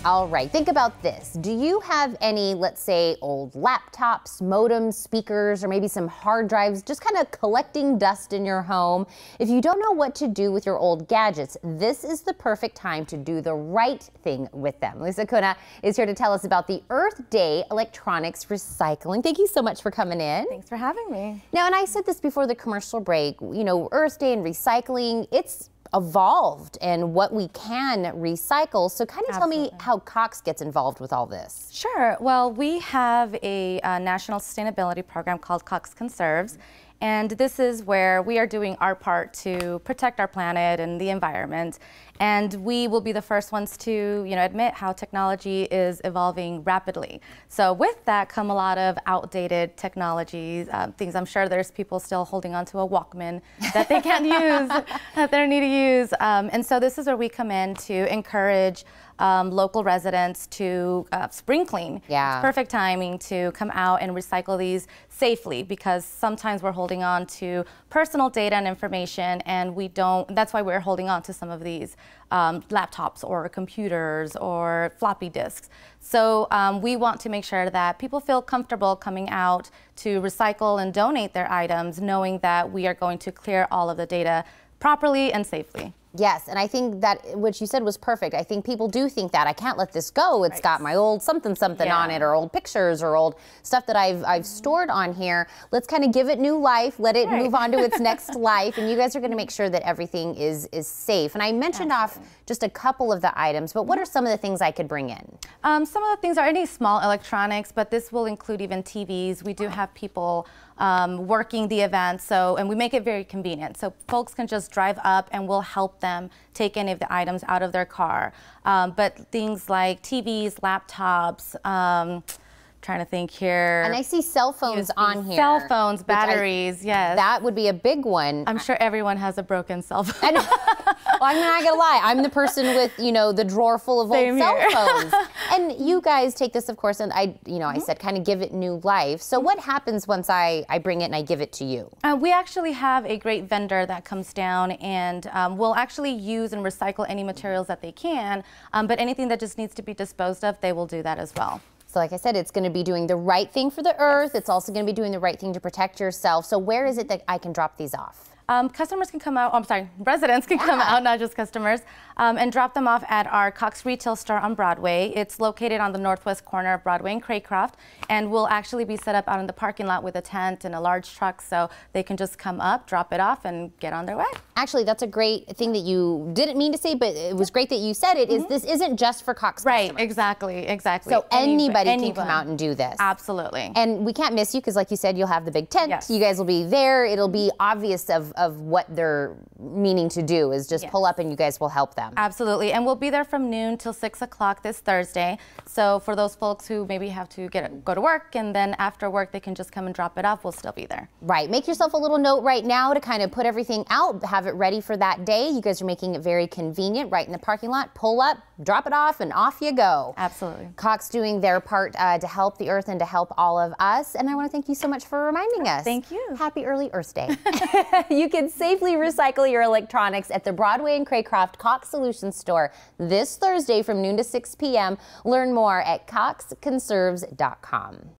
All right, think about this. Do you have any, let's say, old laptops, modems, speakers, or maybe some hard drives just kind of collecting dust in your home? If you don't know what to do with your old gadgets, this is the perfect time to do the right thing with them. Lisa Kuna is here to tell us about the Earth Day Electronics Recycling. Thank you so much for coming in. Thanks for having me. Now, and I said this before the commercial break, you know, Earth Day and recycling, it's evolved and what we can recycle. So kind of tell me how Cox gets involved with all this. Sure. Well, we have a national sustainability program called Cox Conserves. And this is where we are doing our part to protect our planet and the environment. And we will be the first ones to, admit how technology is evolving rapidly. So with that come a lot of outdated technologies, things I'm sure there's people still holding on to a Walkman that they can't use, that they need to use. And so this is where we come in to encourage local residents to spring clean. Yeah. It's perfect timing to come out and recycle these safely, because sometimes we're holding on to personal data and information, and we don't. That's why we're holding on to some of these laptops or computers or floppy disks. So we want to make sure that people feel comfortable coming out to recycle and donate their items, knowing that we are going to clear all of the data properly and safely. Yes, and I think that what you said was perfect. I think people do think that I can't let this go. It's got my old something on it, or old pictures, or old stuff that I've stored on here. Let's kind of give it new life, let it move on to its next life, and you guys are going to make sure that everything is safe. And I mentioned off just a couple of the items, but what are some of the things I could bring in? Some of the things are any small electronics, but this will include even TVs. We do have people working the event, and we make it very convenient. So folks can just drive up and we'll help them take any of the items out of their car. But things like TVs, laptops, trying to think here. And I see cell phones on here. Cell phones, batteries, yes. That would be a big one. I'm sure everyone has a broken cell phone. Well, I'm not gonna lie, I'm the person with, the drawer full of old cell phones. And you guys take this, of course, and I said kind of give it new life. So what happens once I bring it and I give it to you? We actually have a great vendor that comes down and will actually use and recycle any materials that they can, but anything that just needs to be disposed of, they will do that as well. So like I said, it's going to be doing the right thing for the earth. It's also going to be doing the right thing to protect yourself. So where is it that I can drop these off? Customers can come out, residents can come out, not just customers, and drop them off at our Cox Retail Store on Broadway. It's located on the northwest corner of Broadway and Craycroft, and we'll actually be set up out in the parking lot with a tent and a large truck, so they can just come up, drop it off, and get on their way. Actually, that's a great thing that you didn't mean to say, but it was great that you said it, is this isn't just for Cox customers. Right, exactly. So anybody can come out and do this. Absolutely. And we can't miss you, because like you said, you'll have the big tent. Yes. You guys will be there. It'll be obvious of what they're meaning to do, is just pull up and you guys will help them. Absolutely. And we'll be there from noon till 6 o'clock this Thursday. So for those folks who maybe have to go to work, and then after work they can just come and drop it off, we'll still be there. Right. Make yourself a little note right now to kind of put everything out, have it ready for that day. You guys are making it very convenient right in the parking lot. Pull up, drop it off, and off you go. Absolutely. Cox doing their part to help the earth and to help all of us. And I want to thank you so much for reminding us. Thank you. Happy early Earth Day. You can safely recycle your electronics at the Broadway and Craycroft Cox Solutions Store this Thursday from noon to 6 p.m. Learn more at coxconserves.com.